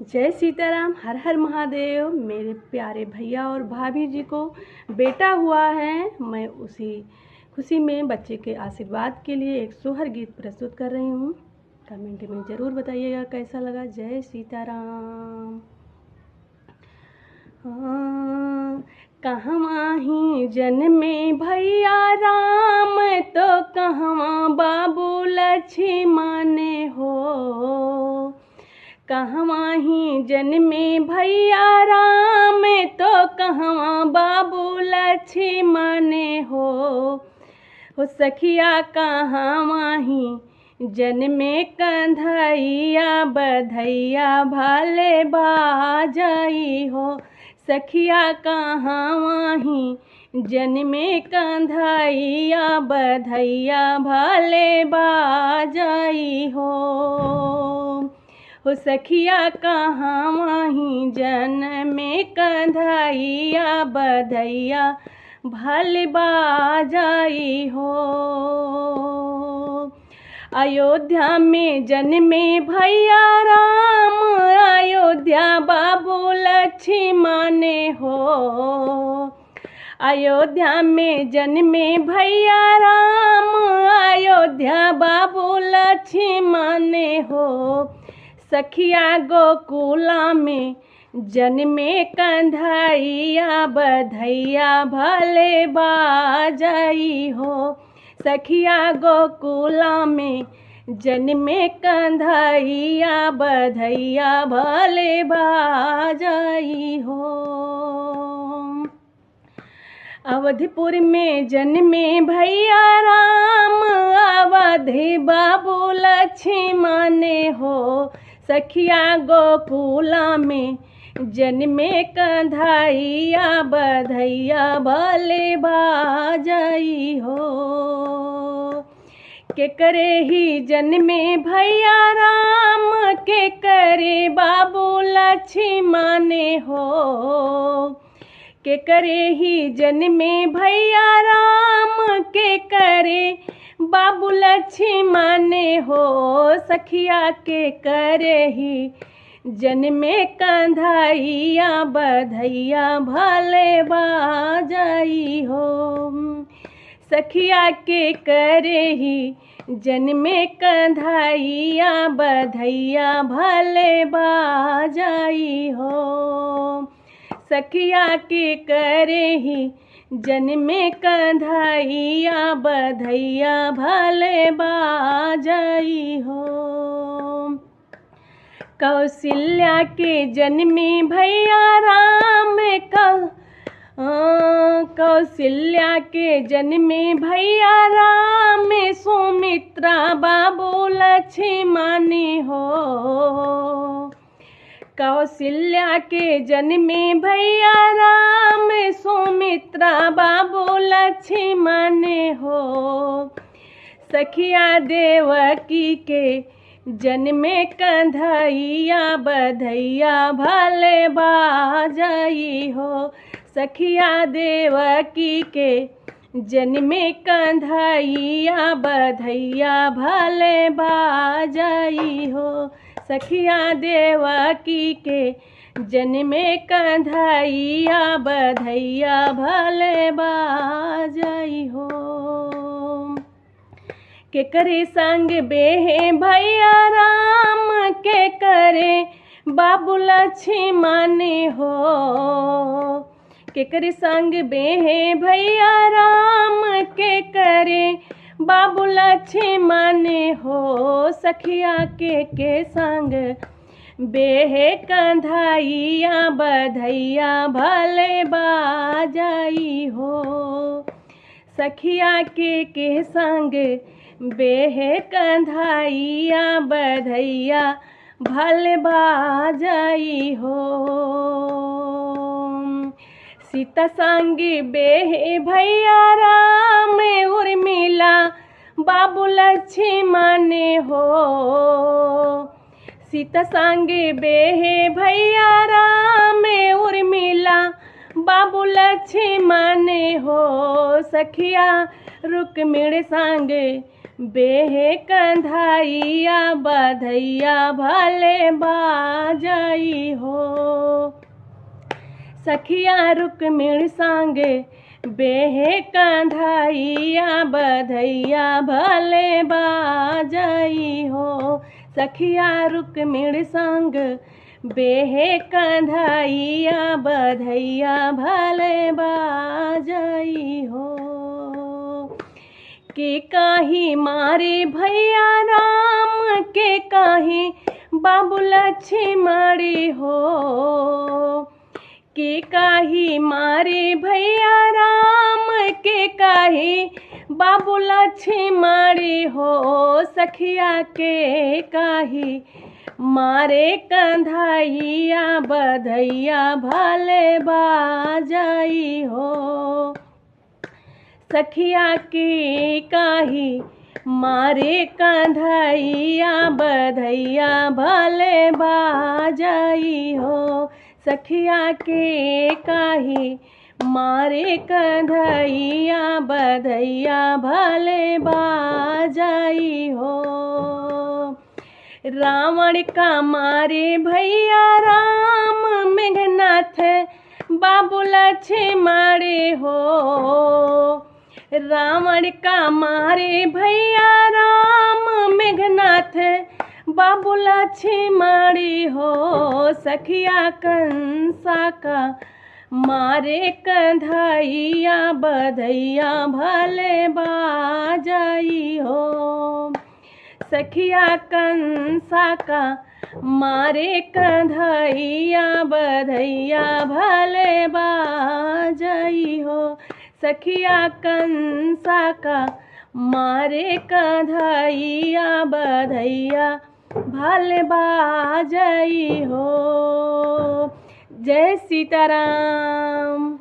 जय सीताराम, हर हर महादेव। मेरे प्यारे भैया और भाभी जी को बेटा हुआ है। मैं उसी खुशी में बच्चे के आशीर्वाद के लिए एक सोहर गीत प्रस्तुत कर रही हूँ। कमेंट में ज़रूर बताइएगा कैसा लगा। जय सीताराम। कहवा ही जन्मे भैया राम, तो कहवा बाबू लक्ष्मण हो। कहवा ही जन्मे भैया राम, तो कहवा बाबू लक्ष्मण हो। सखिया कहवा ही जन्मे कंधैया, बधैया भाले बाजई हो। सखिया कहवा ही जन्मे कंधैया, बधैया भाले बाजई हो। सखिया कहवा ही जन्मे कंधैया, बधैया भाले बाजई हो। अयोध्या में जन्मे भैया राम, अयोध्या बाबू लक्ष्मण हो। अयोध्या में जन्मे भैया राम, अयोध्या बाबू लक्ष्मण हो। सखिया गोकुला में जन्मे कंधैया, बधैया भले बाजई हो। सखिया गोकुला में जन्मे कंधैया, बधैया भले बाजई हो। अवधपुर में जन्मे भैया राम, अवधि बाबू लक्ष्मण हो। सखिया गोकुला में जन्मे कंधैया, बधैया भले बाजई हो। के करे ही जन्मे भैया राम, के करे बाबू लक्ष्मण हो। के करे ही जन्मे भैया राम, के करे बाबू लक्ष्मण हो। सखिया के करे ही जन्मे कंधैया, बधैया भले बाजई हो। सखिया के करे ही जन्मे कंधैया, बधैया भले बाजई हो। सखिया के करे ही जन्मे कंधैया, बधैया भले बाजई हो। कौशल्या के जन्मे भैया राम, कौशल्या के जन्मे भैया राम, सुमित्रा बाबू लक्ष्मण हो। कौशल्या के जन्मे भैया राम, सुमित्रा बाबू लक्ष्मण हो। सखिया देवकी के जन्मे कंधैया, बधैया भले बाजई हो। सखिया देवकी के जन्मे कंधैया, बधैया भले बाजई हो। सखिया देवकी के जन्मे कंधैया, बधैया भले बाजई हो। के करे संग बेहे भैया राम, के करे बाबू लक्ष्मण हो। के करे संग बेहे भैया राम, के करे बाबू लक्ष्मण हो। सखिया के संग बेहे कंधैया, बधैया भले बाजई हो। सखिया के संग बेहे कंधैया, बधैया भले बाजई हो। सीता संग बेहे भैया राम, उर्मिला बाबू लक्ष्मण हो। सीता संग बेहे भैया राम, उर्मिला बाबू लक्ष्मण हो। सखिया रुक्मिणी संग बेहे कंधाइया बधैया भले बाजाई हो। सखिया रुक्मिणी सांगे बेहे कंधाइया बधैया भले बाजाई हो। सखिया रुक्मिणी संग बेहे कंधाइया बधैया भले बाजाई हो। के काही मारे भैया राम के काही बाबू लक्ष्मणी हो। के काही मारे भैया राम के काही बाबू लक्ष्मणी हो। सखिया के काही मारे कंधाइया बधैया भले बाजाई हो। सखिया के काही मारे कंधाइया बधैया भले बाजाई हो। सखिया के काही मारे कंधाइया बधैया भले बाजाई हो। रावण का मारे भैया राम मेघनाथ बाबू लक्ष्मणी हो। रावण का मारे भैया राम मेघनाथ बाबू लक्ष्मणी हो। सखिया कंसा का मारे कंधाइया बधैया भले बाजाई हो। सखिया कंसा का मारे कंधाइया बधैया भले बाजाई हो। सखिया कंसा का मारे कंधाइया बधैया भले बाजाई हो। जय सीताराम।